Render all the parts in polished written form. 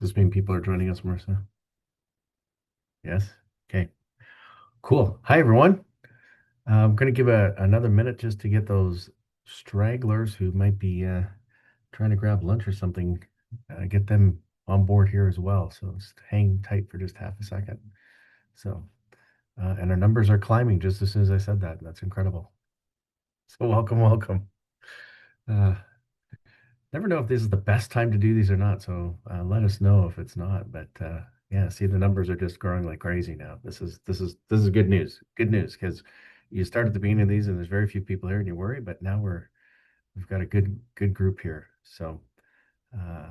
Does this mean people are joining us, Marissa? Yes. Okay. Cool. Hi, everyone. I'm going to give another minute just to get those stragglers who might be trying to grab lunch or something, get them on board here as well. So just hang tight for just half a second. So, and our numbers are climbing just as soon as I said that. That's incredible. So welcome, welcome. Uh, Never know if this is the best time to do these or not. So let us know if it's not. But yeah, see, the numbers are just growing like crazy now. This is good news. Good news because you start at the beginning of these and there's very few people here and you worry, but now we've got a good group here. So uh,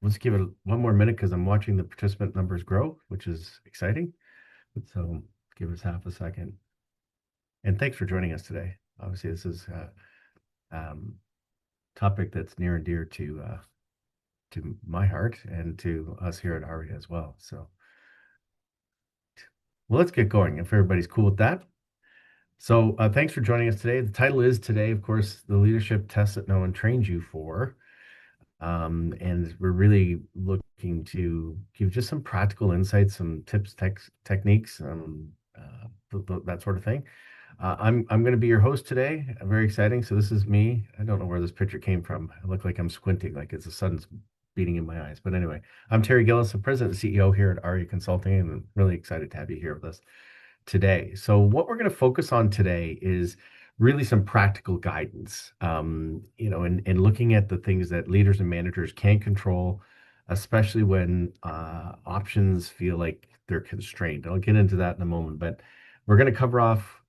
let's give it one more minute because I'm watching the participant numbers grow, which is exciting. So give us half a second. And thanks for joining us today. Obviously, this is um, topic that's near and dear to my heart and to us here at ARIA as well. So, well, let's get going if everybody's cool with that. So, thanks for joining us today. The title is today, of course, the leadership test that no one trained you for. And we're really looking to give just some practical insights, some tips, techniques, that sort of thing. I'm going to be your host today. Very exciting. So this is me. I don't know where this picture came from. I look like I'm squinting, like it's the sun's beating in my eyes. But anyway, I'm Terry Gillis, the president and CEO here at ARIA Consulting, and I'm really excited to have you here with us today. So what we're going to focus on today is really some practical guidance, and looking at the things that leaders and managers can control, especially when options feel like they're constrained. I'll get into that in a moment, but we're going to cover off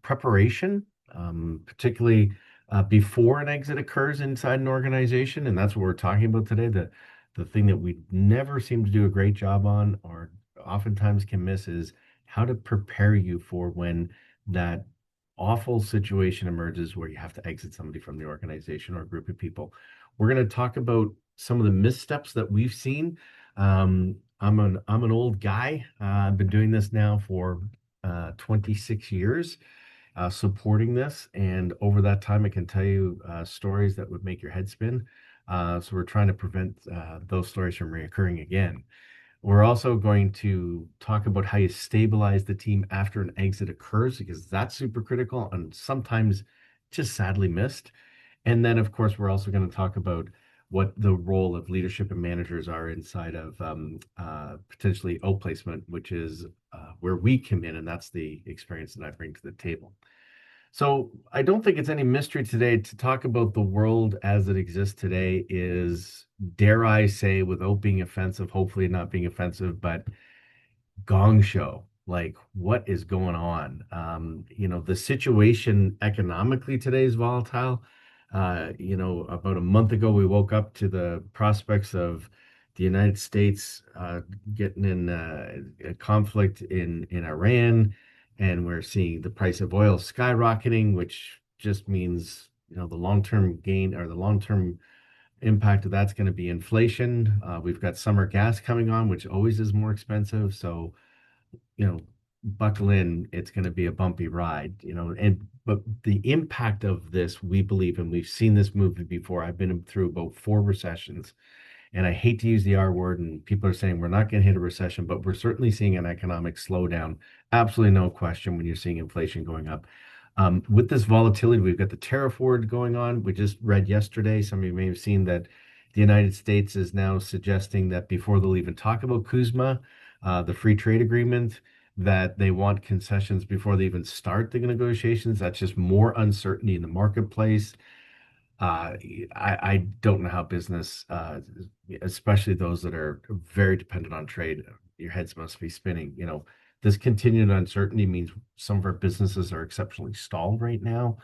preparation, particularly before an exit occurs inside an organization, and that's what we're talking about today. The thing that we never seem to do a great job on, or oftentimes can miss, is how to prepare you for when that awful situation emerges where you have to exit somebody from the organization or a group of people. We're going to talk about some of the missteps that we've seen. I'm an old guy. I've been doing this now for 26 years, supporting this, and over that time, I can tell you stories that would make your head spin. So we're trying to prevent those stories from reoccurring again. We're also going to talk about how you stabilize the team after an exit occurs, because that's super critical and sometimes just sadly missed. And then, of course, we're also going to talk about what the role of leadership and managers are inside of potentially outplacement, which is where we come in, and that's the experience that I bring to the table. So I don't think it's any mystery today to talk about the world as it exists today is, dare I say, without being offensive, hopefully not being offensive, but gong show. Like, what is going on? The situation economically today is volatile. About a month ago, we woke up to the prospects of the United States getting in a conflict in Iran, and we're seeing the price of oil skyrocketing, which just means the long-term gain or the long-term impact of that's going to be inflation. We've got summer gas coming on, which always is more expensive. So you know, buckle in, it's going to be a bumpy ride, but the impact of this, we believe, and we've seen this movie before. I've been through about four recessions, and I hate to use the R word, and people are saying we're not going to hit a recession, but we're certainly seeing an economic slowdown. Absolutely no question when you're seeing inflation going up. With this volatility, we've got the tariff war going on. We just read yesterday, some of you may have seen that the United States is now suggesting that before they'll even talk about CUSMA, the free trade agreement, that they want concessions before they even start the negotiations. That's just more uncertainty in the marketplace. I don't know how business, especially those that are very dependent on trade, your heads must be spinning. This continued uncertainty means some of our businesses are exceptionally stalled right now.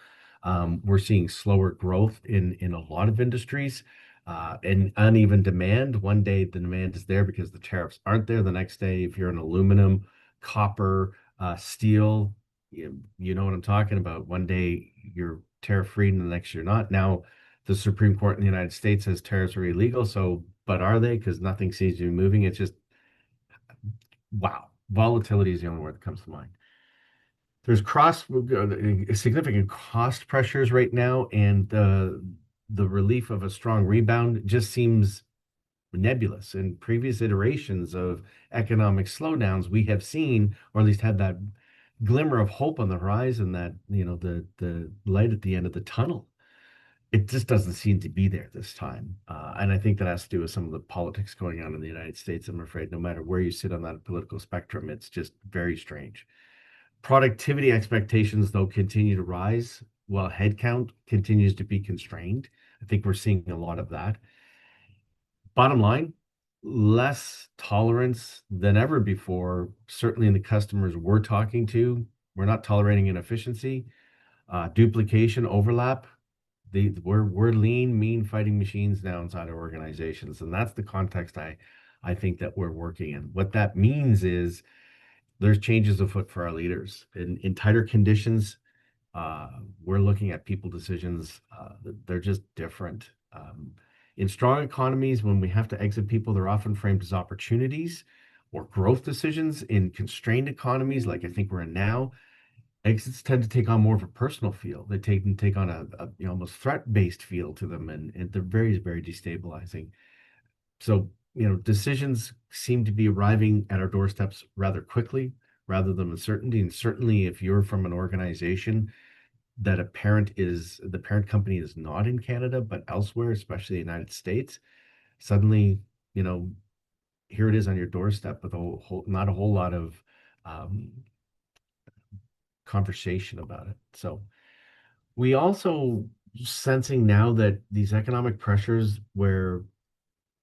We're seeing slower growth in a lot of industries, and uneven demand. One day the demand is there because the tariffs aren't there. The next day, if you're in aluminum, copper, steel, you know what I'm talking about. One day you're tariff free and the next you're not. Now, the Supreme Court in the United States says tariffs are illegal. So, but are they? Because nothing seems to be moving. It's just, wow. Volatility is the only word that comes to mind. There's significant cost pressures right now, and the relief of a strong rebound just seems nebulous. In previous iterations of economic slowdowns, we have seen, or at least had that glimmer of hope on the horizon, that the light at the end of the tunnel. It just doesn't seem to be there this time. And I think that has to do with some of the politics going on in the United States. I'm afraid no matter where you sit on that political spectrum, it's just very strange. Productivity expectations, though, continue to rise while headcount continues to be constrained. I think we're seeing a lot of that. Bottom line, less tolerance than ever before, certainly in the customers we're talking to. We're not tolerating inefficiency, duplication, overlap. We're lean, mean fighting machines now inside our organizations, and that's the context I think that we're working in. What that means is there's changes afoot for our leaders in tighter conditions. We're looking at people decisions. They're just different. In strong economies, when we have to exit people, they're often framed as opportunities or growth decisions. In constrained economies, like I think we're in now, exits tend to take on more of a personal feel. They take on a almost threat-based feel to them, and they're very, very destabilizing. So, decisions seem to be arriving at our doorsteps rather quickly, rather than uncertainty. And certainly, if you're from an organization that the parent company is not in Canada, but elsewhere, especially the United States, suddenly, here it is on your doorstep with not a whole lot of conversation about it. So we also sensing now that these economic pressures where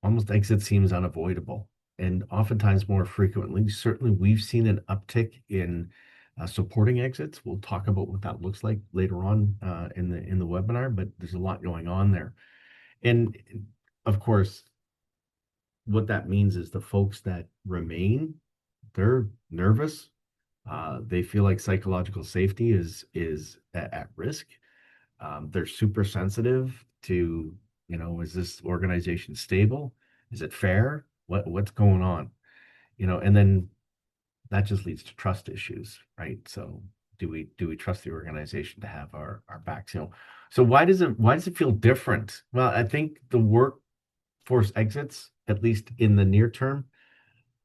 almost exit seems unavoidable, and oftentimes more frequently, certainly we've seen an uptick in supporting exits. We'll talk about what that looks like later on in the webinar, but there's a lot going on there. And of course, what that means is the folks that remain, they're nervous. They feel like psychological safety is at risk. They're super sensitive to, is this organization stable? Is it fair? What's going on? And then that just leads to trust issues, right? So do we trust the organization to have our backs? So why does it feel different? Well, I think the workforce exits, at least in the near term,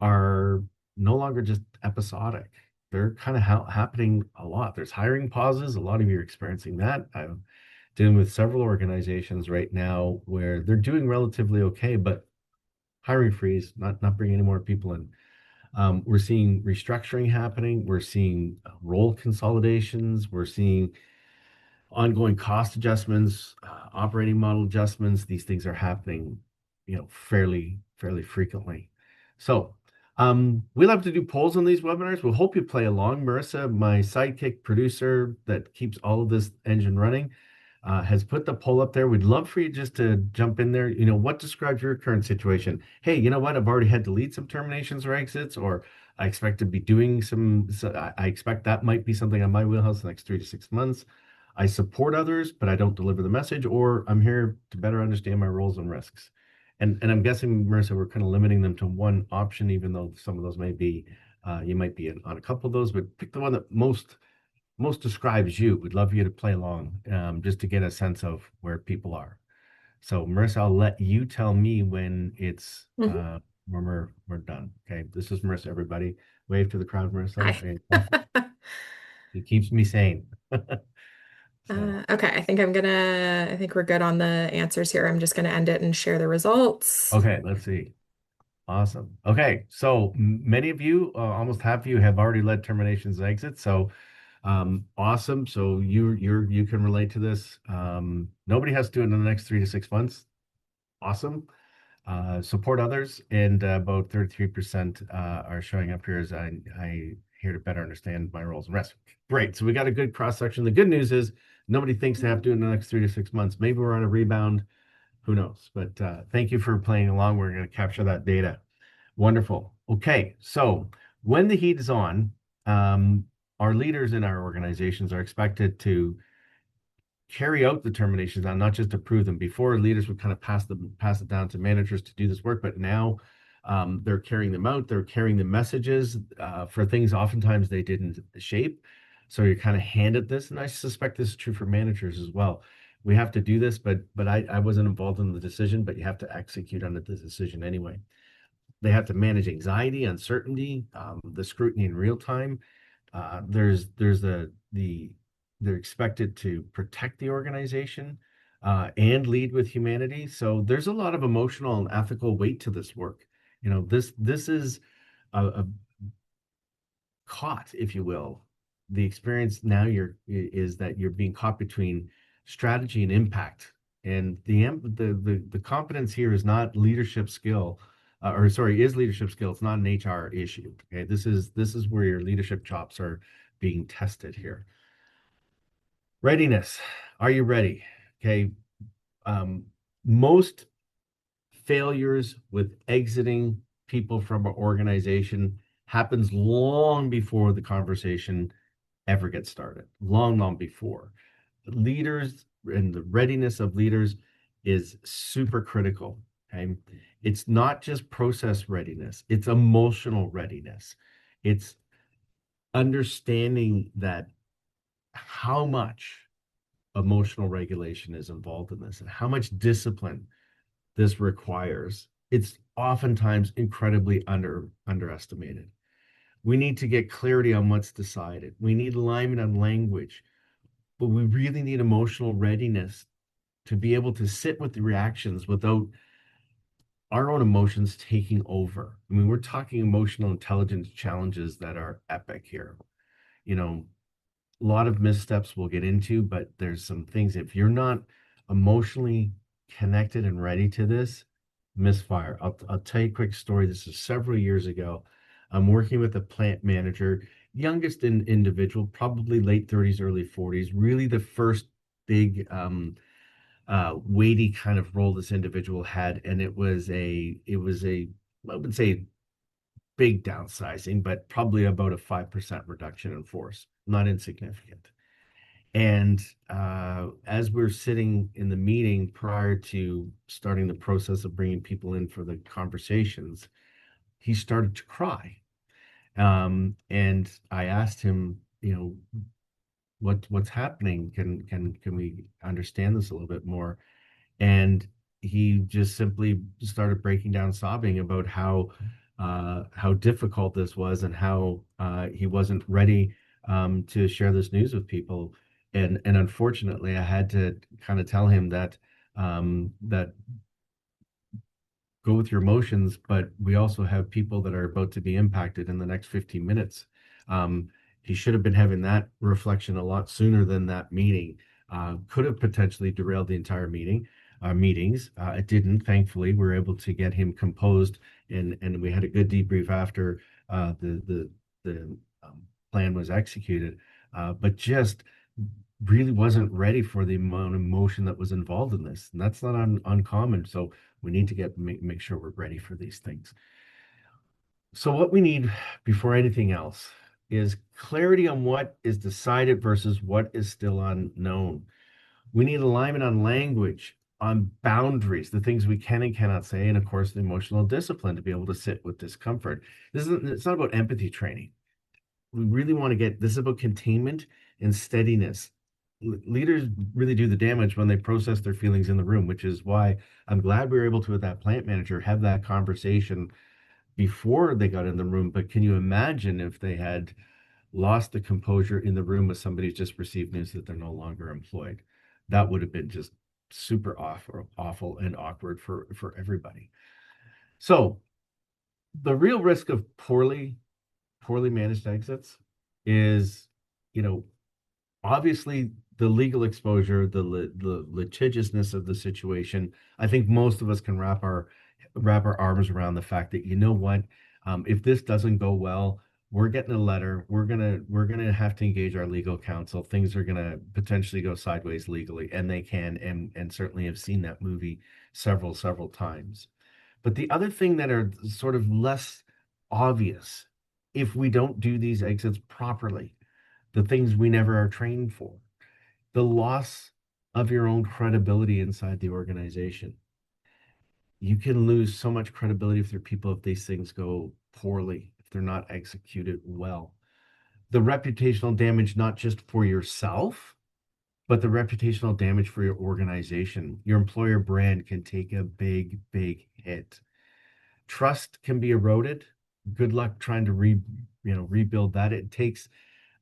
are no longer just episodic. They're kind of happening a lot. There's hiring pauses. A lot of you are experiencing that. I'm dealing with several organizations right now where they're doing relatively okay, but hiring freeze, not bringing any more people in. We're seeing restructuring happening. We're seeing role consolidations. We're seeing ongoing cost adjustments, operating model adjustments. These things are happening, fairly frequently. So we love to do polls on these webinars. We'll hope you play along. Marissa, my sidekick producer that keeps all of this engine running, has put the poll up there. We'd love for you just to jump in there. What describes your current situation? Hey, you know what? I've already had to lead some terminations or exits, or I expect to be doing I expect that might be something on my wheelhouse the next 3 to 6 months. I support others, but I don't deliver the message, or I'm here to better understand my roles and risks. And I'm guessing, Marissa, we're kind of limiting them to one option, even though some of those may be, you might be on a couple of those, but pick the one that most describes you. We'd love you to play along, just to get a sense of where people are. So Marissa, I'll let you tell me when it's when we're done. Okay, this is Marissa, everybody. Wave to the crowd, Marissa. Hi. It keeps me sane. Okay, I think we're good on the answers here. I'm just gonna end it and share the results. Okay, let's see. Awesome. Okay, so many of you, almost half of you, have already led terminations and exits. So awesome. So you can relate to this. Nobody has to do it in the next 3 to 6 months. Awesome. Support others, and about 33% are showing up here as I here to better understand my roles and rest. Great. So we got a good cross section. The good news is nobody thinks they have to do it in the next 3 to 6 months. Maybe we're on a rebound. Who knows? But thank you for playing along. We're going to capture that data. Wonderful. Okay. So when the heat is on, our leaders in our organizations are expected to carry out the terminations and not just approve them. Before, leaders would kind of pass it down to managers to do this work, but now they're carrying them out. They're carrying the messages for things oftentimes they didn't shape. So you're kind of handed this, and I suspect this is true for managers as well. we have to do this, but I wasn't involved in the decision, but you have to execute on the decision anyway. They have to manage anxiety, uncertainty, the scrutiny in real time. There's they're expected to protect the organization and lead with humanity. So there's a lot of emotional and ethical weight to this work. This is a caught, if you will. The experience now is that you're being caught between strategy and impact. And the competence here is not leadership skill, or sorry, is leadership skill. It's not an HR issue. Okay, this is where your leadership chops are being tested here. Readiness. Are you ready? Okay. Um, Most failures with exiting people from an organization happens long before the conversation ever gets started, long, long before. Leaders and the readiness of leaders is super critical. Okay. It's not just process readiness, it's emotional readiness. It's understanding that how much emotional regulation is involved in this and how much discipline this requires. It's oftentimes incredibly underestimated. We need to get clarity on what's decided. We need alignment on language, but we really need emotional readiness to be able to sit with the reactions without our own emotions taking over. I mean, we're talking emotional intelligence challenges that are epic here. You know, a lot of missteps we'll get into, but there's some things, if you're not emotionally connected and ready to this, misfire. I'll tell you a quick story. This is several years ago. I'm working with a plant manager, youngest individual, probably late 30s, early 40s, really the first big weighty kind of role this individual had. And it was a I would say big downsizing, but probably about a 5% reduction in force, not insignificant. And as we're sitting in the meeting prior to starting the process of bringing people in for the conversations, he started to cry. And I asked him, what's happening? Can we understand this a little bit more? And he just simply started breaking down, sobbing about how difficult this was and how he wasn't ready to share this news with people. And unfortunately, I had to kind of tell him that go with your emotions, but we also have people that are about to be impacted in the next 15 minutes. Um, he should have been having that reflection a lot sooner than that meeting. Could have potentially derailed the entire meetings. It didn't. Thankfully, we were able to get him composed, and we had a good debrief after the plan was executed. But just really wasn't ready for the amount of emotion that was involved in this, and that's not uncommon. So we need to make sure we're ready for these things. So what we need before anything else is clarity on what is decided versus what is still unknown. We need alignment on language, on boundaries, the things we can and cannot say, and of course, the emotional discipline to be able to sit with discomfort. It's not about empathy training. We really want to this is about containment and steadiness. Leaders really do the damage when they process their feelings in the room, which is why I'm glad we were able to, with that plant manager, have that conversation before they got in the room. But can you imagine if they had lost the composure in the room with somebody who's just received news that they're no longer employed? That would have been just super awful and awkward for everybody. So the real risk of poorly managed exits is, obviously the legal exposure, the litigiousness of the situation. I think most of us can wrap our arms around the fact that, if this doesn't go well, we're getting a letter. We're gonna have to engage our legal counsel. Things are gonna potentially go sideways legally, and they can, and certainly have seen that movie several times. But the other thing that are sort of less obvious, if we don't do these exits properly, the things we never are trained for, the loss of your own credibility inside the organization. You can lose so much credibility with your people if these things go poorly, if they're not executed well. The reputational damage, not just for yourself, but the reputational damage for your organization, your employer brand can take a big, big hit. Trust can be eroded. Good luck trying to rebuild that. It takes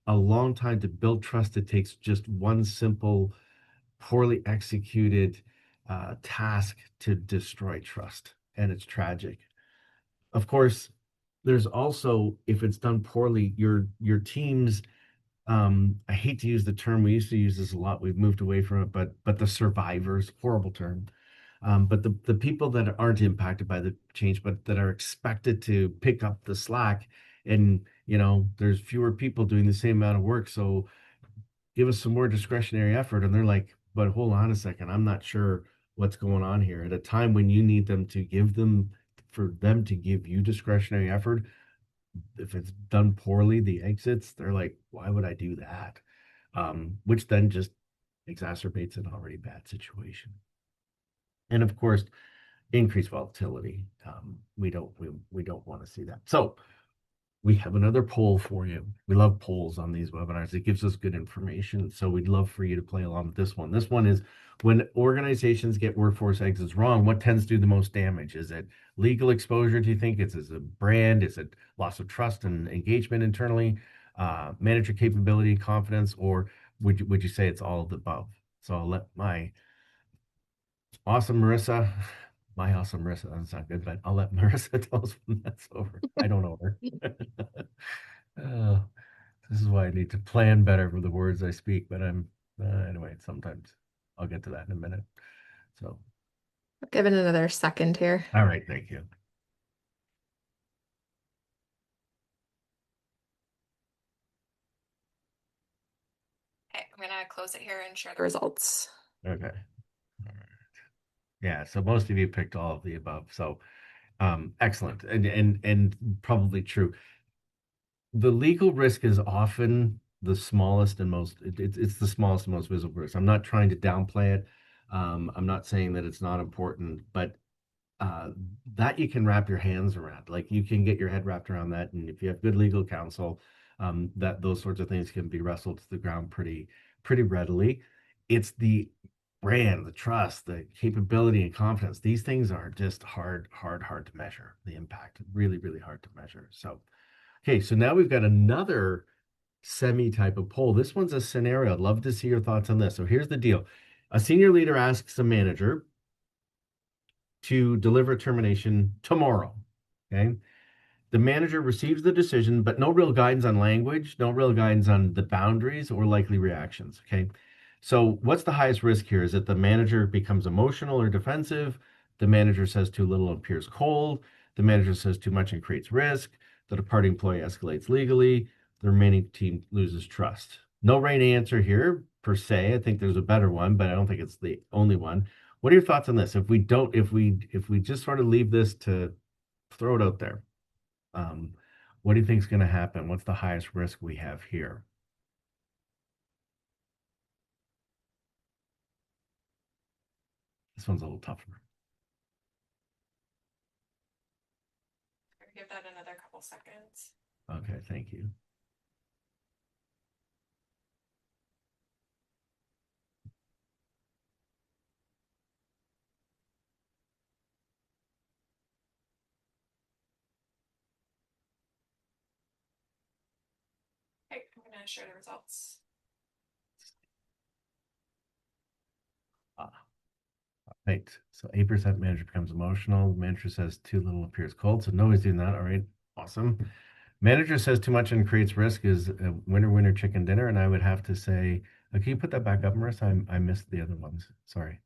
a long time to build trust. It takes just one simple, poorly executed task to destroy trust, and it's tragic. Of course, there's also, if it's done poorly, your teams, I hate to use the term, we used to use this a lot, we've moved away from it, but the survivors, horrible term. But the people that aren't impacted by the change, but that are expected to pick up the slack, and there's fewer people doing the same amount of work, so give us some more discretionary effort. And they're like, but hold on a second, I'm not sure what's going on here. At a time when you need them to give them, for them to give you discretionary effort, if it's done poorly, the exits, they're like, why would I do that? Which then just exacerbates an already bad situation. And of course, increased volatility. We don't want to see that. So we have another poll for you. We love polls on these webinars. It gives us good information. So we'd love for you to play along with this one. This one is, when organizations get workforce exits wrong, what tends to do the most damage? Is it legal exposure? Do you think is it brand? Is it loss of trust and engagement internally? Manager capability, confidence, or would you say it's all of the above? So I'll let my awesome Marissa, that's not good, but I'll let Marissa tell us when that's over. I don't know her. Oh, this is why I need to plan better for the words I speak, but anyway, sometimes I'll get to that in a minute. So, Give it another second here. all right, thank you. Okay, I'm gonna close it here and share the results. Okay. All right. Yeah, so most of you picked all of the above. So, excellent, and probably true. The legal risk is often the smallest and most, it's the smallest and most visible risk. I'm not trying to downplay it. I'm not saying that it's not important, but that you can wrap your hands around. Like, you can get your head wrapped around that, and if you have good legal counsel, that those sorts of things can be wrestled to the ground pretty readily. It's the brand, the trust, the capability, and confidence. These things are just hard to measure. The impact, really, really hard to measure. So, okay, so now we've got another semi type of poll. This one's a scenario. I'd love to see your thoughts on this. So here's the deal. A senior leader asks a manager to deliver termination tomorrow. Okay. The manager receives the decision, but no real guidance on language, no real guidance on the boundaries or likely reactions. Okay. So, what's the highest risk here? Is it the manager becomes emotional or defensive? The manager says too little and appears cold. The manager says too much and creates risk. The departing employee escalates legally. The remaining team loses trust. No right answer here per se. I think there's a better one, but I don't think it's the only one. What are your thoughts on this? If we just sort of leave this to throw it out there, um, what do you think is going to happen? What's the highest risk we have here? This one's a little tougher. Give that another couple seconds. Okay, thank you. Okay, I'm gonna share the results. Right. So 8% manager becomes emotional. Manager says too little appears cold. So nobody's doing that. All right. Awesome. Manager says too much and creates risk is a winner chicken dinner. And I would have to say, can you put that back up, Marissa? I missed the other ones. Sorry.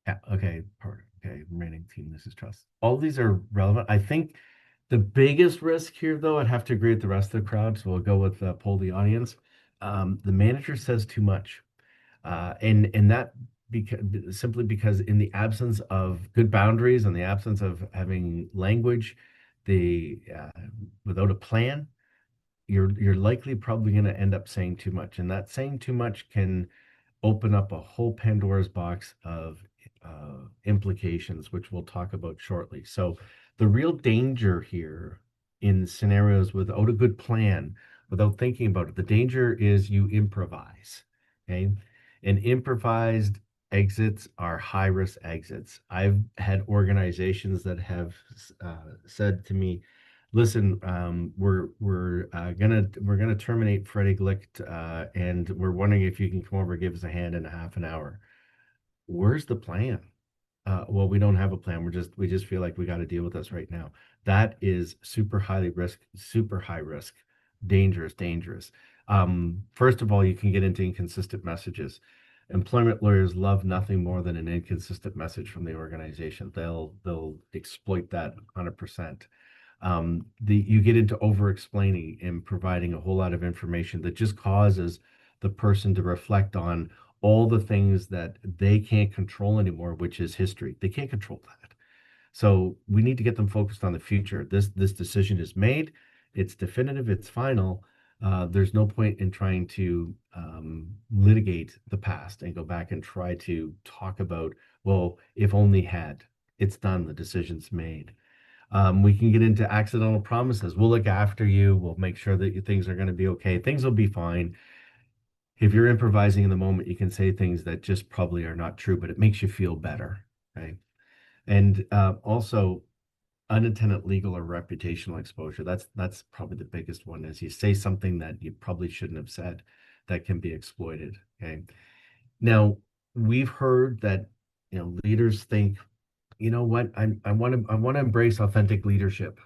Yeah. Okay. Okay. Remaining team loses trust. All of these are relevant. I think the biggest risk here, though, I'd have to agree with the rest of the crowd. So we'll go with poll the audience. The manager says too much. And that simply because in the absence of good boundaries and the absence of having language, without a plan, you're likely probably going to end up saying too much, and that saying too much can open up a whole Pandora's box of implications, which we'll talk about shortly. So the real danger here in scenarios without a good plan, without thinking about it, the danger is you improvise. Okay. And improvised exits are high risk exits. I've had organizations that have said to me, listen, we're gonna terminate Freddie Glick, and we're wondering if you can come over and give us a hand in a half an hour. Where's the plan? Well, we don't have a plan. We just feel like we got to deal with this right now. That is super high risk, dangerous, dangerous. First of all, you can get into inconsistent messages. Employment lawyers love nothing more than an inconsistent message from the organization. They'll exploit that 100%. You get into over explaining and providing a whole lot of information that just causes the person to reflect on all the things that they can't control anymore, which is history. They can't control that. So we need to get them focused on the future. This decision is made, it's definitive, it's final. There's no point in trying to litigate the past and go back and try to talk about, well, if only had. It's done, the decision's made. We can get into accidental promises. We'll look after you. We'll make sure that things are going to be okay. Things will be fine. If you're improvising in the moment, you can say things that just probably are not true, but it makes you feel better. Okay. And also unintended legal or reputational exposure. That's probably the biggest one is you say something that you probably shouldn't have said that can be exploited. Okay. Now we've heard that leaders think, you know what, I want to embrace authentic leadership.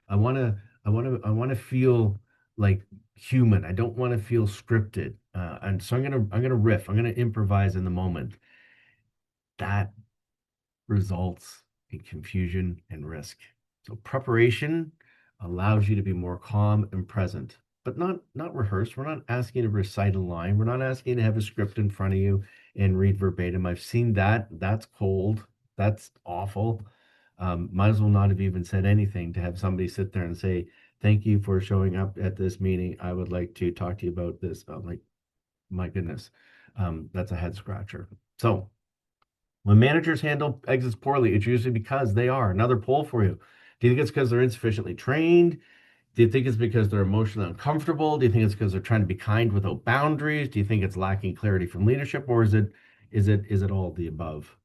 I want to I want to feel like human. I don't want to feel scripted. And so I'm gonna riff. I'm gonna improvise in the moment. That results in confusion and risk. So preparation allows you to be more calm and present, but not rehearsed. We're not asking you to recite a line. We're not asking you to have a script in front of you and read verbatim. I've seen that. That's cold. That's awful. Might as well not have even said anything to have somebody sit there and say, "Thank you for showing up at this meeting. I would like to talk to you about this." I'm like, my goodness, that's a head scratcher. So when managers handle exits poorly, it's usually because they are. Another poll for you. Do you think it's because they're insufficiently trained? Do you think it's because they're emotionally uncomfortable? Do you think it's because they're trying to be kind without boundaries? Do you think it's lacking clarity from leadership, or is it all of the above?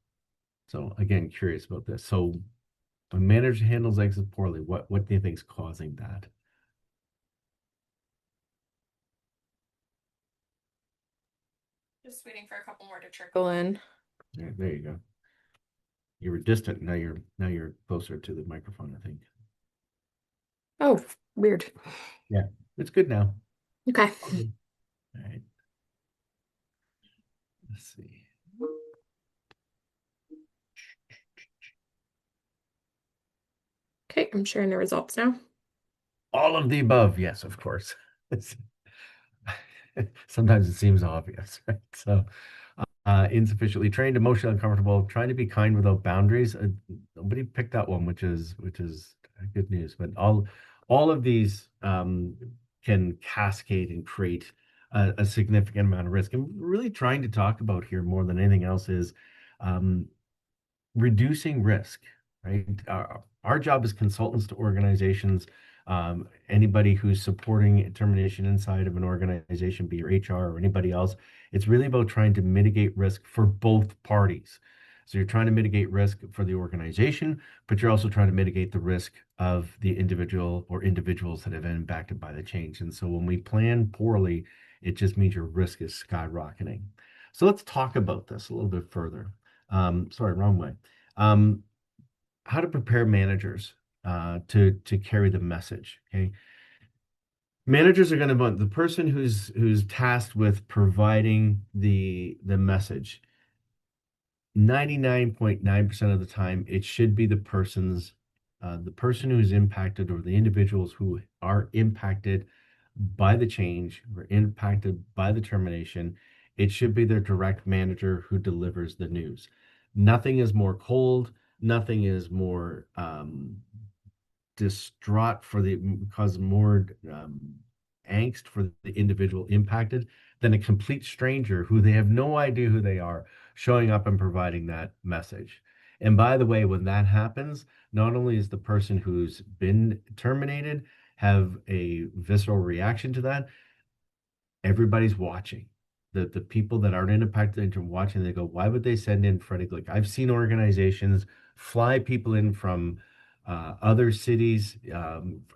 So again, curious about this. So when manager handles exits poorly, what do you think is causing that? Just waiting for a couple more to trickle in. Yeah, there you go. You were distant. Now you're closer to the microphone, I think. Oh, weird. Yeah, it's good now. Okay. All right. Let's see. Okay, I'm sharing the results now. All of the above, yes, of course. Sometimes it seems obvious, right? So, insufficiently trained, emotionally uncomfortable, trying to be kind without boundaries. Nobody picked that one, which is good news. But all of these can cascade and create a significant amount of risk. And really trying to talk about here more than anything else is um, reducing risk, right? Our job as consultants to organizations, anybody who's supporting termination inside of an organization, be your HR or anybody else, it's really about trying to mitigate risk for both parties. So you're trying to mitigate risk for the organization, but you're also trying to mitigate the risk of the individual or individuals that have been impacted by the change. And so when we plan poorly, it just means your risk is skyrocketing. So let's talk about this a little bit further. Sorry, wrong way. Um, how to prepare managers to carry the message. Okay, managers are going to want the person who's tasked with providing the message. 99.9% of the time, it should be the person who's impacted or the individuals who are impacted by the change or impacted by the termination. It should be their direct manager who delivers the news. Nothing is more cold. Nothing is more distraught cause more angst for the individual impacted than a complete stranger who they have no idea who they are showing up and providing that message. And by the way, when that happens, not only is the person who's been terminated have a visceral reaction to that, everybody's watching. the people that aren't impacted are watching, they go, why would they send in Freddie Glick? I've seen organizations fly people in from other cities,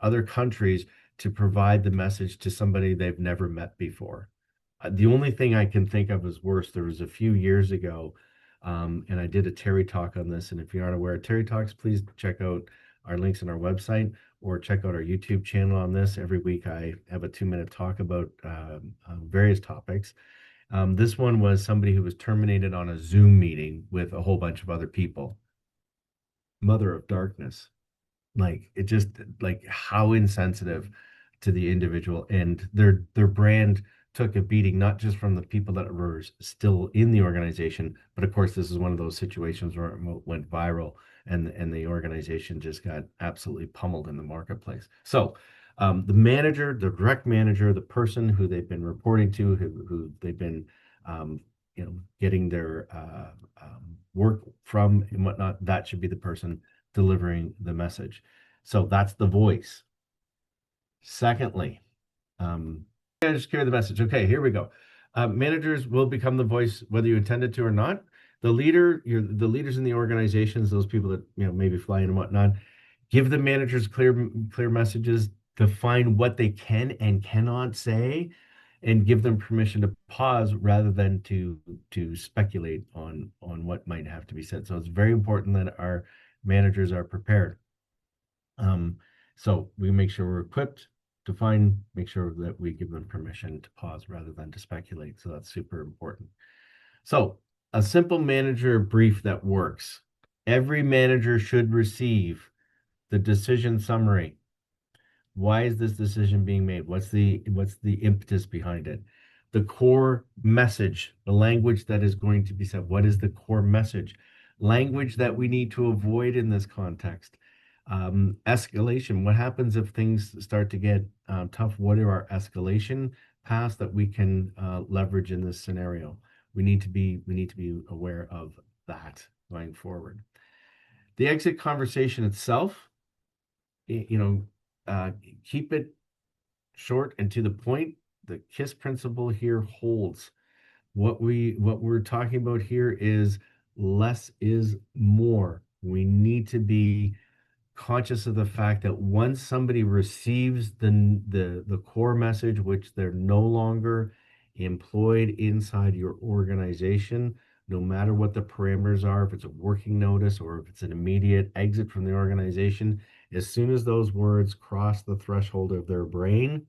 other countries to provide the message to somebody they've never met before. The only thing I can think of is worse. There was a few years ago, and I did a Terry Talk on this. And if you aren't aware of Terry Talks, please check out our links on our website or check out our YouTube channel on this. Every week I have a 2-minute talk about various topics. This one was somebody who was terminated on a Zoom meeting with a whole bunch of other people. Mother of darkness. Like it just like how insensitive to the individual, and their brand took a beating, not just from the people that were still in the organization, but of course this is one of those situations where it went viral, and the organization just got absolutely pummeled in the marketplace. So the manager, the direct manager, the person who they've been reporting to, who they've been um, getting their work from and whatnot, that should be the person delivering the message. So that's the voice. Secondly, just carry the message. Okay, here we go. Managers will become the voice whether you intended to or not. The leaders in the organizations, those people that maybe fly in and whatnot, give the managers clear messages, define what they can and cannot say, and give them permission to pause rather than to speculate on what might have to be said. So it's very important that our managers are prepared. So we make sure we're equipped to make sure that we give them permission to pause rather than to speculate. So that's super important. So a simple manager brief that works. Every manager should receive the decision summary. Why is this decision being made? What's the impetus behind it? The core message, the language that is going to be said. What is the core message? Language that we need to avoid in this context. Escalation. What happens if things start to get tough? What are our escalation paths that we can leverage in this scenario? We need to be aware of that going forward. The exit conversation itself, keep it short and to the point. The KISS principle here holds. What we're talking about here is less is more. We need to be conscious of the fact that once somebody receives the core message, which they're no longer employed inside your organization, no matter what the parameters are, if it's a working notice or if it's an immediate exit from the organization, as soon as those words cross the threshold of their brain,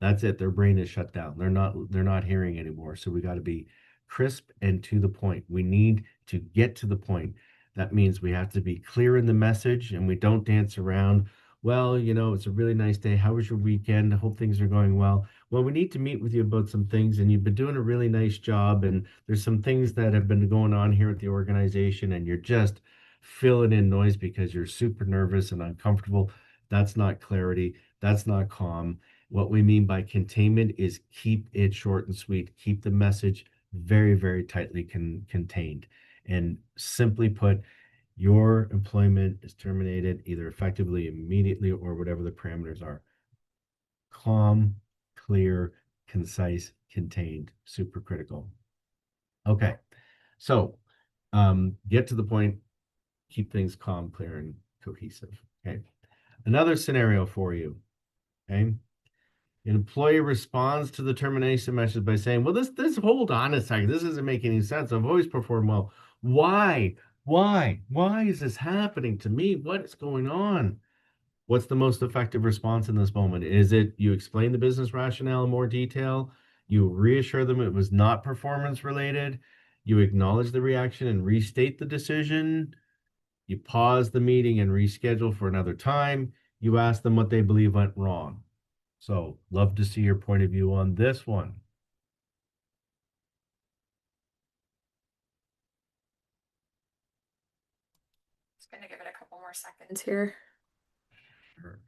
that's it. Their brain is shut down. They're not hearing anymore. So we got to be crisp and to the point. We need to get to the point. That means we have to be clear in the message and we don't dance around. Well, it's a really nice day. How was your weekend? I hope things are going well. Well, we need to meet with you about some things, and you've been doing a really nice job. And there's some things that have been going on here at the organization, and you're just filling in noise because you're super nervous and uncomfortable. That's not clarity. That's not calm. What we mean by containment is keep it short and sweet. Keep the message very, very tightly contained. And simply put, your employment is terminated either effectively, immediately, or whatever the parameters are. Calm, clear, concise, contained, super critical. Okay, so get to the point, keep things calm, clear, and cohesive. Okay, another scenario for you. Okay. An employee responds to the termination message by saying, well, this, hold on a second. This doesn't make any sense. I've always performed well. Why? Why is this happening to me? What is going on? What's the most effective response in this moment? Is it you explain the business rationale in more detail? You reassure them it was not performance related. You acknowledge the reaction and restate the decision. You pause the meeting and reschedule for another time. You ask them what they believe went wrong. So, love to see your point of view on this one. Just gonna give it a couple more seconds here. Sure.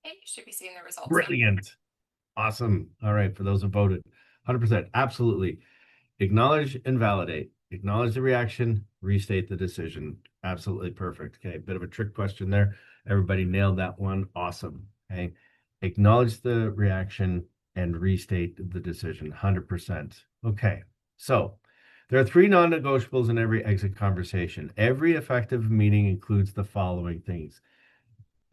And you should be seeing the results now. Brilliant. Awesome. All right. For those who voted, 100%. Absolutely. Acknowledge and validate. Acknowledge the reaction, restate the decision. Absolutely perfect. Okay. Bit of a trick question there. Everybody nailed that one. Awesome. Okay. Acknowledge the reaction and restate the decision. 100%. Okay. So there are three non-negotiables in every exit conversation. Every effective meeting includes the following things: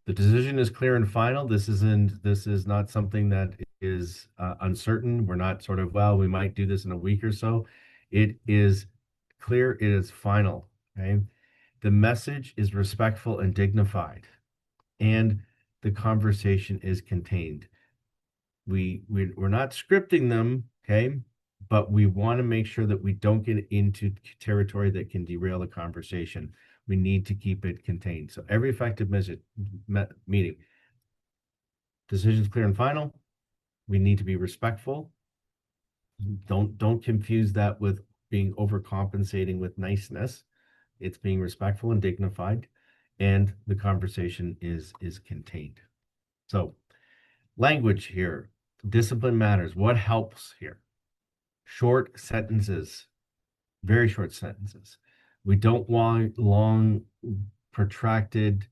the decision is clear and final. This is not something that is uncertain. We're not sort of, well, we might do this in a week or so. It is clear, it is final. Okay. The message is respectful and dignified, and the conversation is contained. We're not scripting them, okay, but we want to make sure that we don't get into territory that can derail the conversation. We need to keep it contained. So every effective meeting, decisions clear and final. We need to be respectful. Don't confuse that with being overcompensating with niceness. It's being respectful and dignified, and the conversation is contained. So language here, discipline matters. What helps here? Short sentences, very short sentences. We don't want long, protracted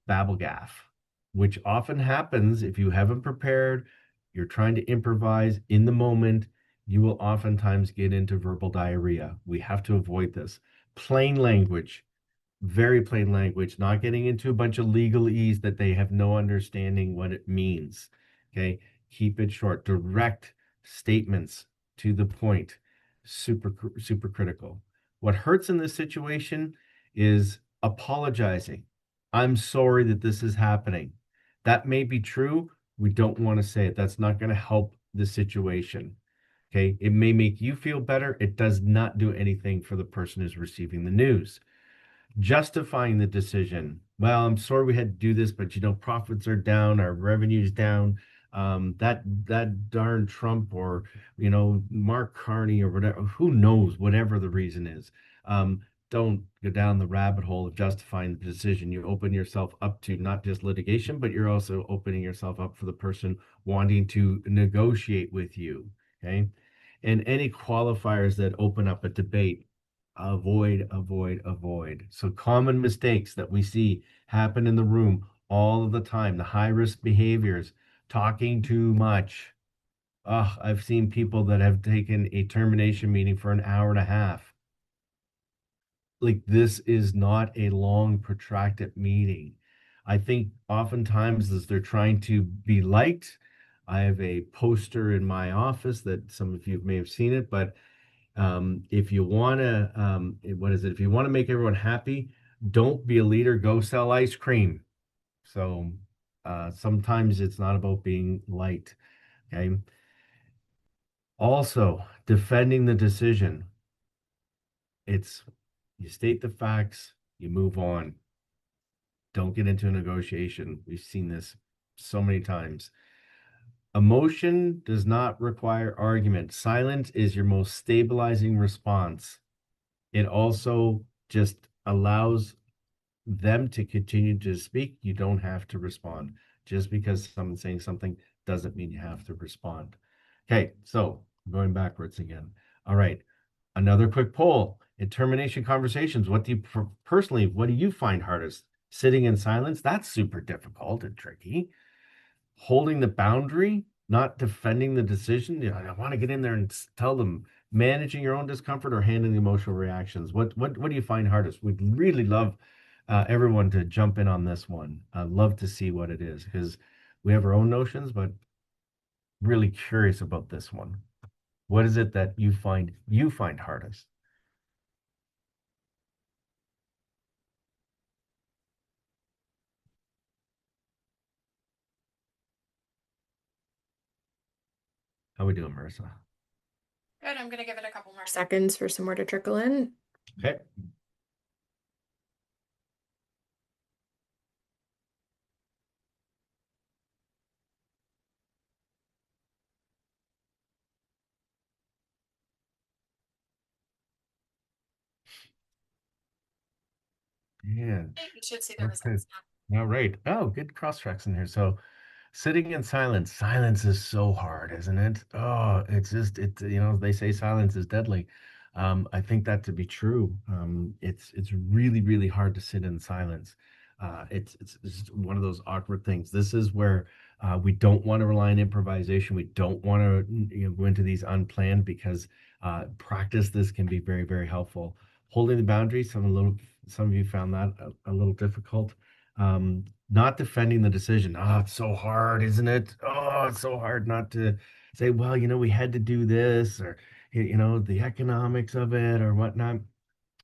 babble gaff, which often happens if you haven't prepared, you're trying to improvise in the moment, you will oftentimes get into verbal diarrhea. We have to avoid this. Plain language, very plain language, not getting into a bunch of legalese that they have no understanding what it means. Okay. Keep it short, direct statements to the point. Super critical. What hurts in this situation is apologizing. I'm sorry that this is happening. That may be true. We don't want to say it. That's not going to help the situation. Okay. It may make you feel better. It does not do anything for the person who's receiving the news. Justifying the decision. Well, I'm sorry we had to do this, but profits are down, our revenue's down. That darn Trump, or Mark Carney, or whatever, who knows, whatever the reason is. Don't go down the rabbit hole of justifying the decision. You open yourself up to not just litigation, but you're also opening yourself up for the person wanting to negotiate with you. Okay. And any qualifiers that open up a debate, avoid, avoid, avoid. So common mistakes that we see happen in the room all of the time, the high risk behaviors, talking too much. I've seen people that have taken a termination meeting for an hour and a half. Like, this is not a long, protracted meeting. I think oftentimes as they're trying to be liked, I have a poster in my office that some of you may have seen it, but if you want to, what is it? If you want to make everyone happy, don't be a leader, go sell ice cream. So sometimes it's not about being liked. Okay. Also, defending the decision. It's, you state the facts, you move on. Don't get into a negotiation. We've seen this so many times. Emotion does not require argument. Silence is your most stabilizing response. It also just allows them to continue to speak. You don't have to respond. Just because someone's saying something doesn't mean you have to respond. Okay, so going backwards again. All right, another quick poll. In termination conversations, what do you personally, what do you find hardest? Sitting in silence? That's super difficult and tricky. Holding the boundary, not defending the decision. I want to get in there and tell them. Managing your own discomfort or handling emotional reactions. What do you find hardest? We'd really love everyone to jump in on this one. I'd love to see what it is, because we have our own notions, but really curious about this one. What is it that you find hardest? How we doing, Marissa? Good. I'm going to give it a couple more seconds for some more to trickle in. Okay. Yeah. You should see the Okay. results now. All right. Oh, good cross tracks in here. So Sitting in silence. Silence is so hard, isn't it? Oh, it's just they say silence is deadly. I think that to be true. It's really, really hard to sit in silence. It's just one of those awkward things. This is where we don't want to rely on improvisation. We don't want to go into these unplanned because practice this can be very, very helpful. Holding the boundaries, some of you found that a little difficult. Not defending the decision. Oh, it's so hard, isn't it? Oh, it's so hard not to say, well, we had to do this, or the economics of it or whatnot.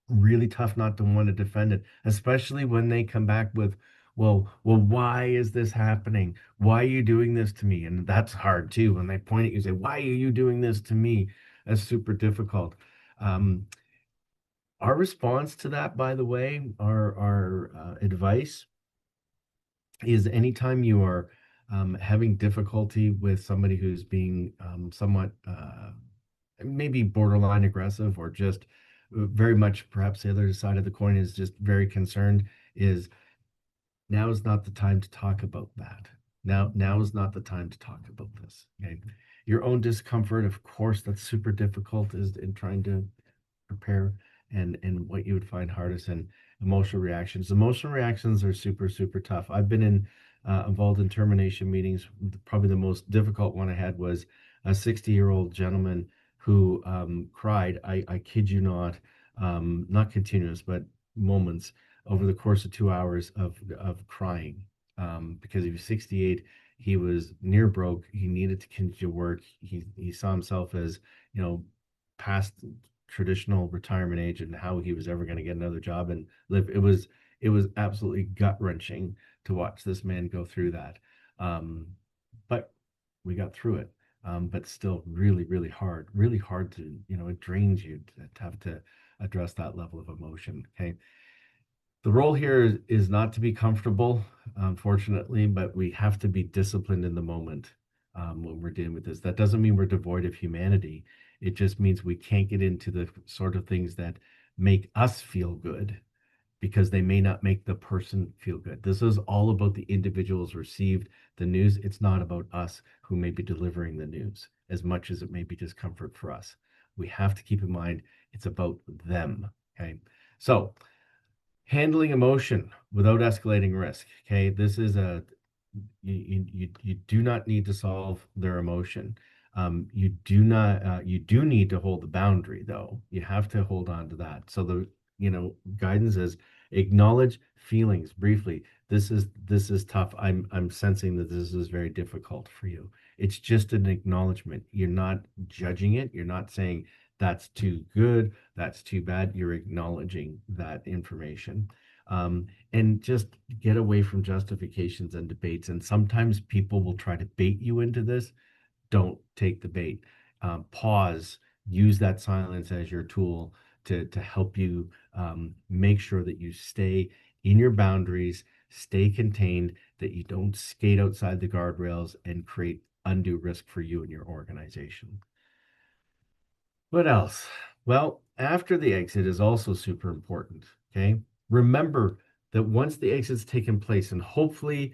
Really tough not to want to defend it, especially when they come back with, well, why is this happening? Why are you doing this to me? And that's hard too. When they point at you and say, why are you doing this to me? That's super difficult. Um, our response to that, by the way, our advice is anytime you are having difficulty with somebody who's being somewhat maybe borderline aggressive or just very much perhaps the other side of the coin is just very concerned, is now is not the time to talk about that. Now is not the time to talk about this. Okay. Your own discomfort, of course, that's super difficult is in trying to prepare, and what you would find hardest in emotional reactions. Emotional reactions are super, super tough. I've been involved in termination meetings. Probably the most difficult one I had was a 60-year-old gentleman who cried. I kid you not, not continuous, but moments over the course of 2 hours of crying, because he was 68. He was near broke. He needed to continue to work. He saw himself as, past traditional retirement age and how he was ever going to get another job and live. It was absolutely gut wrenching to watch this man go through that. But we got through it. But still really hard to, it drains you to have to address that level of emotion. Okay. The role here is not to be comfortable, unfortunately, but we have to be disciplined in the moment when we're dealing with this. That doesn't mean we're devoid of humanity. It just means we can't get into the sort of things that make us feel good because they may not make the person feel good. This is all about the individuals received the news. It's not about us who may be delivering the news as much as it may be discomfort for us. We have to keep in mind it's about them. Okay. So, handling emotion without escalating risk. Okay, this is you do not need to solve their emotion. You do not you do need to hold the boundary though. You have to hold on to that. So the guidance is acknowledge feelings briefly. This is tough. I'm sensing that this is very difficult for you. It's just an acknowledgement. You're not judging it. You're not saying that's too good, that's too bad. You're acknowledging that information. And just get away from justifications and debates. And sometimes people will try to bait you into this. Don't take the bait. Pause, use that silence as your tool to help you make sure that you stay in your boundaries, stay contained, that you don't skate outside the guardrails and create undue risk for you and your organization. What else? Well, after the exit is also super important. Okay. Remember that once the exit's taken place, and hopefully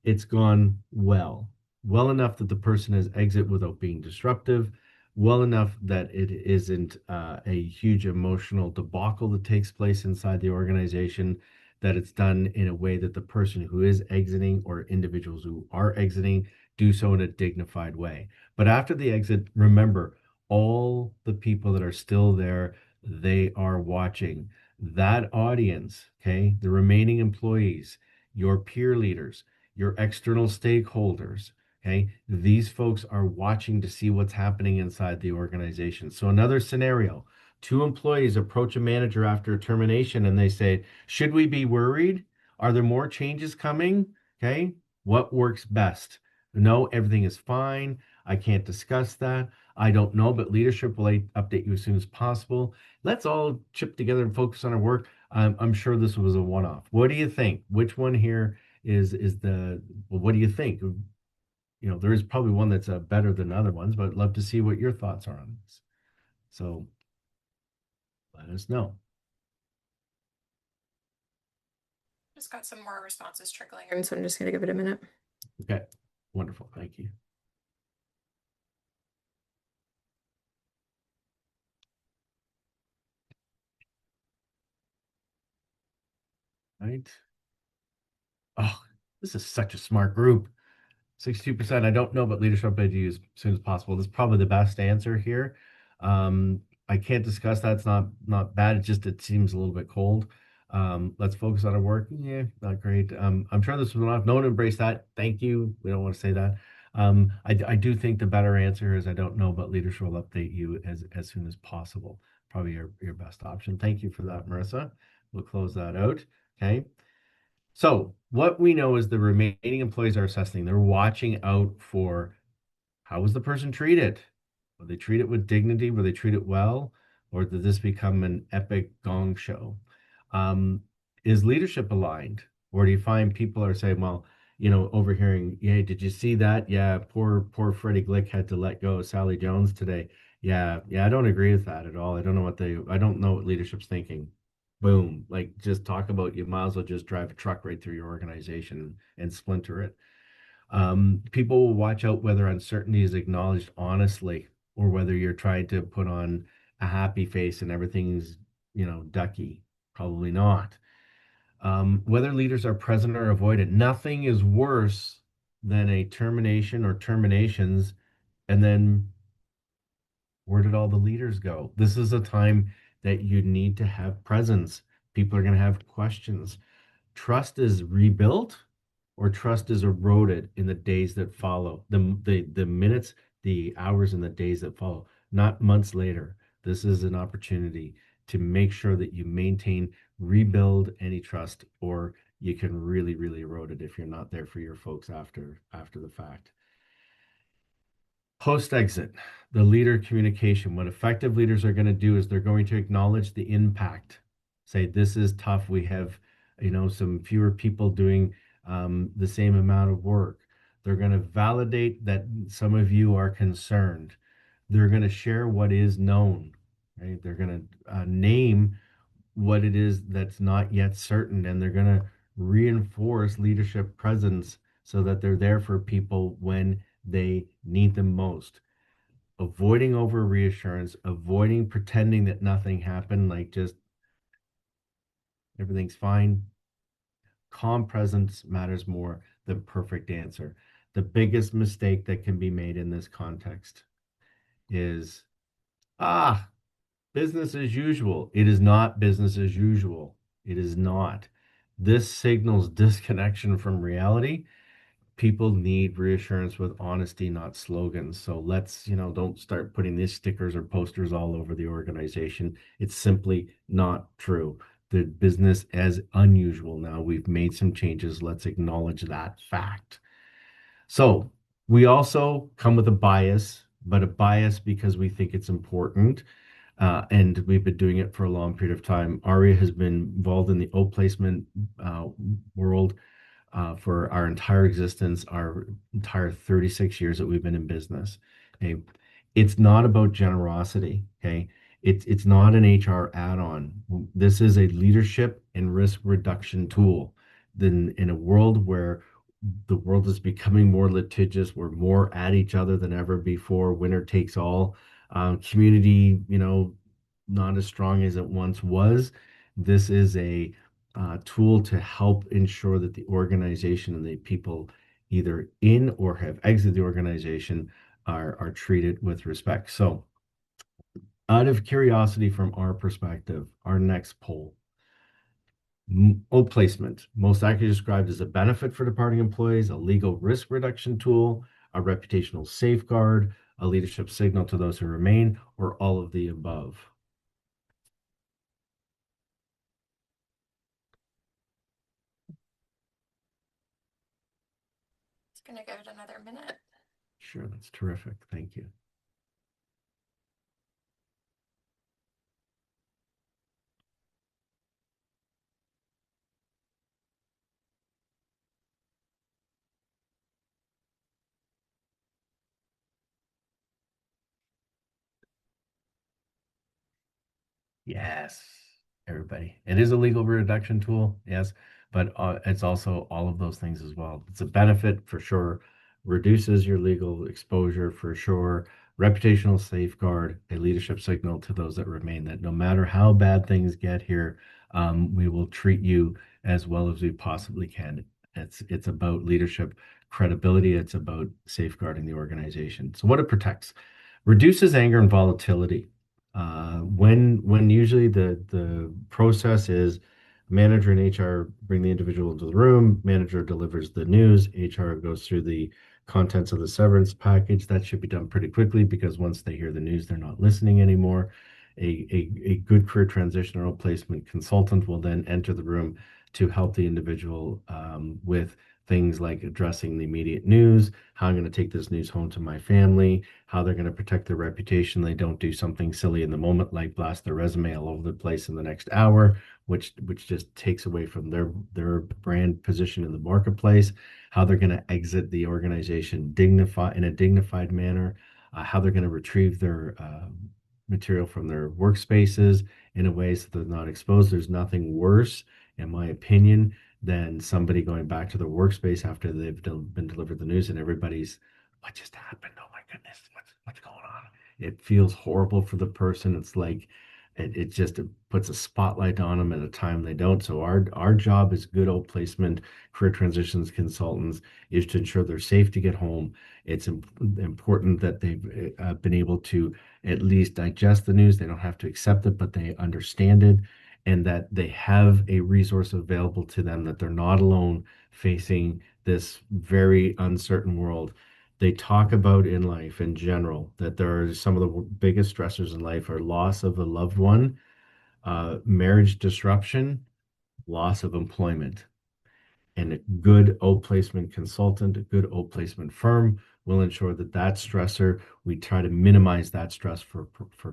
it's gone well enough that the person has exit without being disruptive, well enough that it isn't a huge emotional debacle that takes place inside the organization, that it's done in a way that the person who is exiting or individuals who are exiting do so in a dignified way. But after the exit, remember, all the people that are still there, they are watching. That audience, okay, the remaining employees, your peer leaders, your external stakeholders, okay, these folks are watching to see what's happening inside the organization. So, another scenario, two employees approach a manager after termination and they say, should we be worried? Are there more changes coming? Okay, what works best? No, everything is fine. I can't discuss that. I don't know, but leadership will update you as soon as possible. Let's all chip together and focus on our work. I'm sure this was a one-off. What do you think? Which one here is the, well, what do you think? There is probably one that's better than other ones, but I'd love to see what your thoughts are on this. So let us know. Just got some more responses trickling in, so I'm just gonna give it a minute. Okay. Wonderful. Thank you. Right. Oh, this is such a smart group. 62%. I don't know, but leadership ID as soon as possible. This is probably the best answer here. I can't discuss that. It's not bad. It seems a little bit cold. Let's focus on our work. Yeah, not great. I'm sure this was enough. No one embrace that. Thank you. We don't want to say that. I do think the better answer is I don't know, but leadership will update you as soon as possible. Probably your best option. Thank you for that, Marissa. We'll close that out. Okay. So what we know is the remaining employees are assessing. They're watching out for how was the person treated? Were they treated with dignity? Were they treated well? Or did this become an epic gong show? Um, is leadership aligned? Or do you find people are saying, well, overhearing, yeah, did you see that? Yeah, poor Freddie Glick had to let go of Sally Jones today. Yeah, I don't agree with that at all. I don't know what leadership's thinking. Boom. Like just talk about you might as well just drive a truck right through your organization and splinter it. People will watch out whether uncertainty is acknowledged honestly or whether you're trying to put on a happy face and everything's, ducky. Probably not. Whether leaders are present or avoided, nothing is worse than a termination or terminations. And then where did all the leaders go? This is a time that you need to have presence. People are going to have questions. Trust is rebuilt or trust is eroded in the days that follow, the minutes, the hours, and the days that follow, not months later. This is an opportunity to make sure that you maintain, rebuild any trust, or you can really, really erode it if you're not there for your folks after the fact. Post exit, the leader communication. What effective leaders are going to do is they're going to acknowledge the impact. Say, this is tough. We have, some fewer people doing the same amount of work. They're going to validate that some of you are concerned. They're going to share what is known, right? They're going to name what it is that's not yet certain, and they're going to reinforce leadership presence so that they're there for people when they need them most. Avoiding over reassurance, avoiding pretending that nothing happened, like just everything's fine. Calm presence matters more than perfect answer. The biggest mistake that can be made in this context is, ah, business as usual. It is not business as usual. It is not. This signals disconnection from reality. People need reassurance with honesty, not slogans. So let's, don't start putting these stickers or posters all over the organization. It's simply not true. The business as unusual now. We've made some changes. Let's acknowledge that fact. So we also come with a bias, but a bias because we think it's important. And we've been doing it for a long period of time. Aria has been involved in the O placement world for our entire existence, our entire 36 years that we've been in business. Okay. It's not about generosity. Okay. It's not an HR add-on. This is a leadership and risk reduction tool. Then in a world where the world is becoming more litigious, we're more at each other than ever before, winner takes all, community, not as strong as it once was. This is a tool to help ensure that the organization and the people either in or have exited the organization are treated with respect. So, out of curiosity from our perspective, our next poll, O placement, most accurately described as a benefit for departing employees, a legal risk reduction tool, a reputational safeguard, a leadership signal to those who remain, or all of the above. It's gonna give it another minute. Sure, that's terrific. Thank you. Yes, everybody. It is a legal reduction tool, yes, but it's also all of those things as well. It's a benefit for sure, reduces your legal exposure for sure. Reputational safeguard, a leadership signal to those that remain that no matter how bad things get here, we will treat you as well as we possibly can. It's about leadership credibility. It's about safeguarding the organization. So what it protects reduces anger and volatility. When usually the process is manager and HR bring the individual into the room, manager delivers the news, HR goes through the contents of the severance package. That should be done pretty quickly because once they hear the news, they're not listening anymore. A good career transition or placement consultant will then enter the room to help the individual with things like addressing the immediate news, how I'm going to take this news home to my family, how they're going to protect their reputation. They don't do something silly in the moment, like blast their resume all over the place in the next hour, which just takes away from their brand position in the marketplace. How they're going to exit the organization in a dignified manner. How they're going to retrieve their material from their workspaces in a way so they're not exposed. There's nothing worse, in my opinion, than somebody going back to their workspace after they've been delivered the news and everybody's, what just happened? Oh my goodness, what's going on? It feels horrible for the person. It's like it puts a spotlight on them at a time they don't. So our job as good old placement career transitions consultants is to ensure they're safe to get home. It's important that they've been able to at least digest the news. They don't have to accept it, but they understand it and that they have a resource available to them, that they're not alone facing this very uncertain world. They talk about in life in general that there are some of the biggest stressors in life are loss of a loved one, marriage disruption, loss of employment. And a good outplacement consultant, a good outplacement firm will ensure that that stressor, we try to minimize that stress for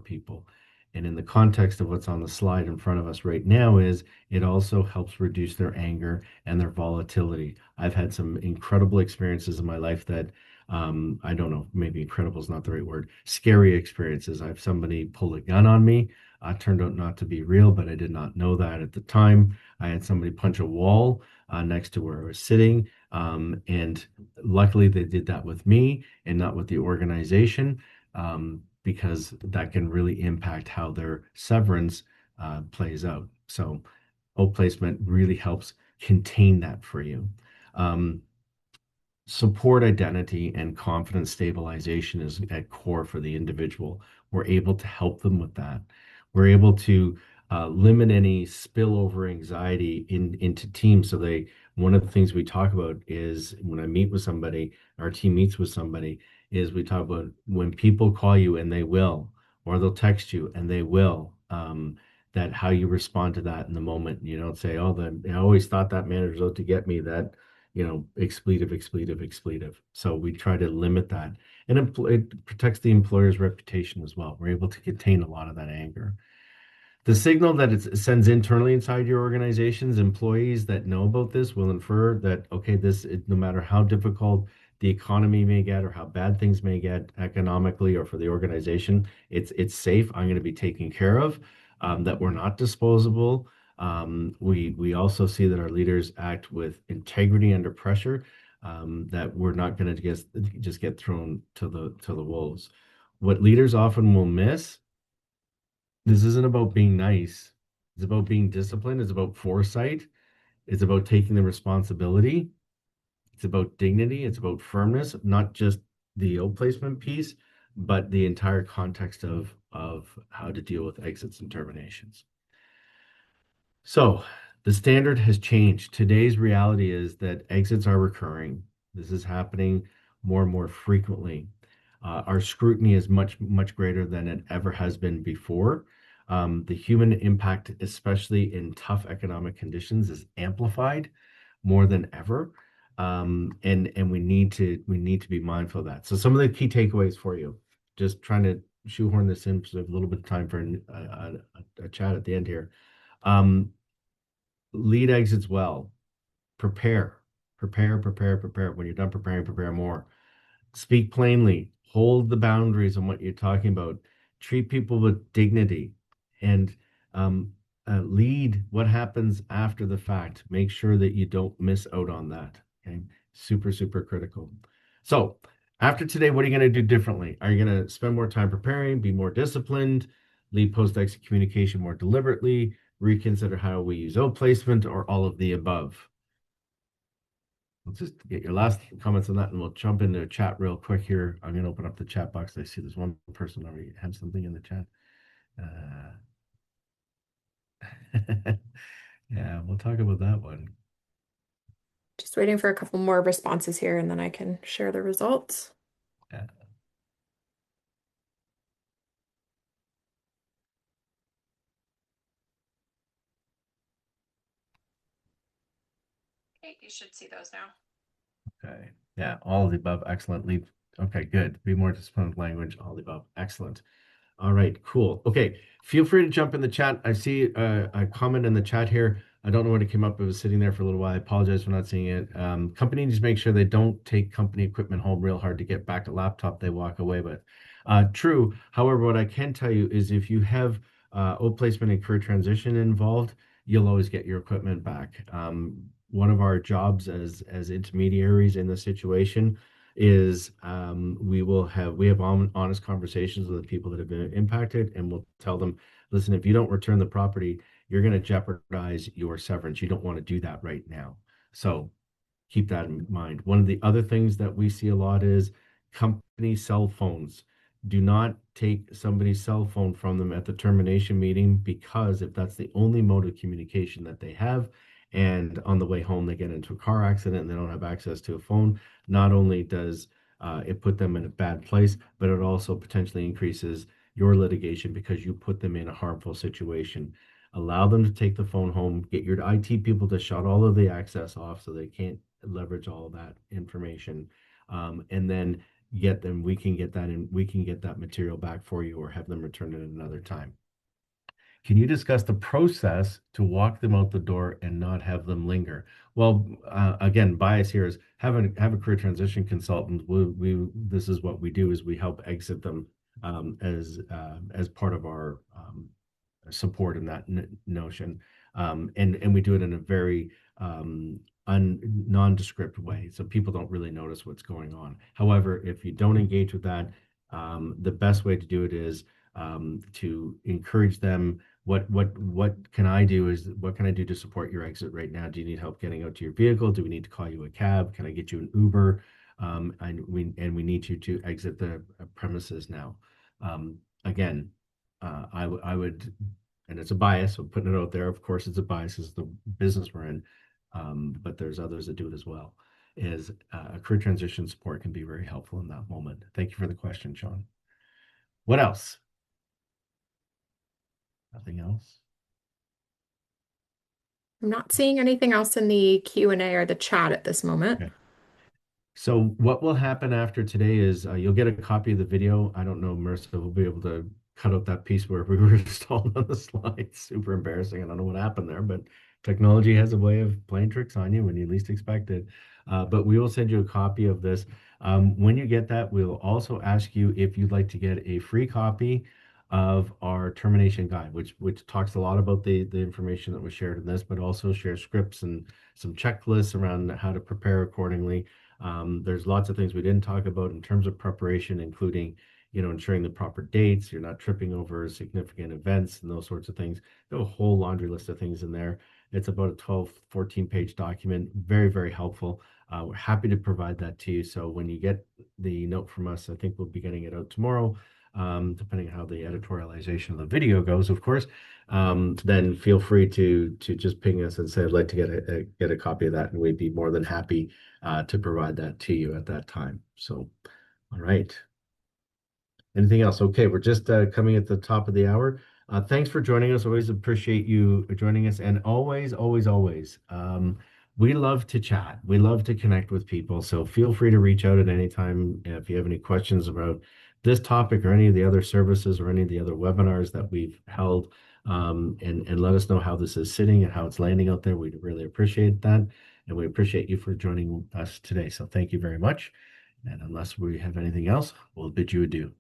people. And in the context of what's on the slide in front of us right now is it also helps reduce their anger and their volatility. I've had some incredible experiences in my life that I don't know, maybe incredible is not the right word, scary experiences. I have somebody pull a gun on me. Turned out not to be real, but I did not know that at the time. I had somebody punch a wall next to where I was sitting. And luckily, they did that with me and not with the organization, because that can really impact how their severance plays out. So, outplacement really helps contain that for you. Um, Support identity and confidence stabilization is at core for the individual. We're able to help them with that. We're able to limit any spillover anxiety into teams. So one of the things we talk about is when I meet with somebody, our team meets with somebody, is we talk about when people call you and they will, or they'll text you and they will, that how you respond to that in the moment. You don't say, oh, I always thought that manager's out to get me, that expletive, expletive, expletive. So we try to limit that. And it protects the employer's reputation as well. We're able to contain a lot of that anger. The signal that it sends internally inside your organizations, employees that know about this will infer that, okay, no matter how difficult the economy may get or how bad things may get economically or for the organization, it's safe. I'm going to be taken care of, that we're not disposable. We also see that our leaders act with integrity under pressure, that we're not going to just get thrown to the wolves. What leaders often will miss, this isn't about being nice. It's about being disciplined. It's about foresight. It's about taking the responsibility. It's about dignity. It's about firmness, not just the outplacement piece, but the entire context of how to deal with exits and terminations. So the standard has changed. Today's reality is that exits are recurring. This is happening more and more frequently. Our scrutiny is much, much greater than it ever has been before. The human impact, especially in tough economic conditions, is amplified more than ever. And we need to be mindful of that. So some of the key takeaways for you, just trying to shoehorn this in so we have a little bit of time for a chat at the end here. Um, Lead exits well. Prepare, prepare. When you're done preparing, prepare more. Speak plainly. Hold the boundaries on what you're talking about. Treat people with dignity, and um, lead what happens after the fact. Make sure that you don't miss out on that. Okay, super, super critical. So after today, what are you going to do differently? Are you going to spend more time preparing, be more disciplined, lead post-exit communication more deliberately, reconsider how we use outplacement, or all of the above? Let's just get your last comments on that, and we'll jump into chat real quick here. I'm going to open up the chat box. I see there's one person already had something in the chat. Yeah, we'll talk about that one. Just waiting for a couple more responses here, and then I can share the results. Yeah. Okay, you should see those now. Okay. Yeah, all of the above. Excellent. Lead. Okay, good. Be more disciplined with language. All of the above. Excellent. All right, cool. Okay, feel free to jump in the chat. I see a comment in the chat here. I don't know when it came up. It was sitting there for a little while. I apologize for not seeing it. Companies make sure they don't take company equipment home real hard to get back a laptop they walk away with. True. However, what I can tell you is if you have O placement and career transition involved, you'll always get your equipment back. One of our jobs as intermediaries in the situation is we have honest conversations with the people that have been impacted, and we'll tell them, listen, if you don't return the property, you're going to jeopardize your severance. You don't want to do that right now. So keep that in mind. One of the other things that we see a lot is company cell phones. Do not take somebody's cell phone from them at the termination meeting, because if that's the only mode of communication that they have, and on the way home they get into a car accident and they don't have access to a phone, not only does it put them in a bad place, but it also potentially increases your litigation because you put them in a harmful situation. Allow them to take the phone home, get your IT people to shut all of the access off so they can't leverage all of that information. And then get them, we can get that we can get that material back for you or have them return it another time. Can you discuss the process to walk them out the door and not have them linger? Well, again, bias here is have a career transition consultant. This is what we do is we help exit them as part of our support in that notion. And we do it in a very nondescript way. So people don't really notice what's going on. However, if you don't engage with that, the best way to do it is to encourage them. What can I do is what can I do to support your exit right now? Do you need help getting out to your vehicle? Do we need to call you a cab? Can I get you an Uber? And we need you to exit the premises now. Again, I would, and it's a bias, so putting it out there, of course, it's a bias, is the business we're in, but there's others that do it as well, is a career transition support can be very helpful in that moment. Thank you for the question, Sean. What else? Nothing else? I'm not seeing anything else in the Q&A or the chat at this moment. Okay. So what will happen after today is you'll get a copy of the video. I don't know, Marissa will be able to cut out that piece where we were installed on the slide. Super embarrassing. I don't know what happened there, but technology has a way of playing tricks on you when you least expect it. But we will send you a copy of this. When you get that, we'll also ask you if you'd like to get a free copy of our termination guide, which talks a lot about the information that was shared in this, but also shares scripts and some checklists around how to prepare accordingly. There's lots of things we didn't talk about in terms of preparation, including, ensuring the proper dates, you're not tripping over significant events and those sorts of things. There's a whole laundry list of things in there. It's about a 12, 14-page document, very, very helpful. We're happy to provide that to you. So when you get the note from us, I think we'll be getting it out tomorrow, depending on how the editorialization of the video goes, of course. Then feel free to just ping us and say, I'd like to get a copy of that, and we'd be more than happy to provide that to you at that time. So, all right. Anything else? Okay, we're just coming at the top of the hour. Thanks for joining us. Always appreciate you joining us. And always, always, always, we love to chat. We love to connect with people. So feel free to reach out at any time if you have any questions about this topic or any of the other services or any of the other webinars that we've held. And let us know how this is sitting and how it's landing out there. We'd really appreciate that. And we appreciate you for joining us today. So thank you very much. And unless we have anything else, we'll bid you adieu.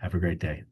Have a great day.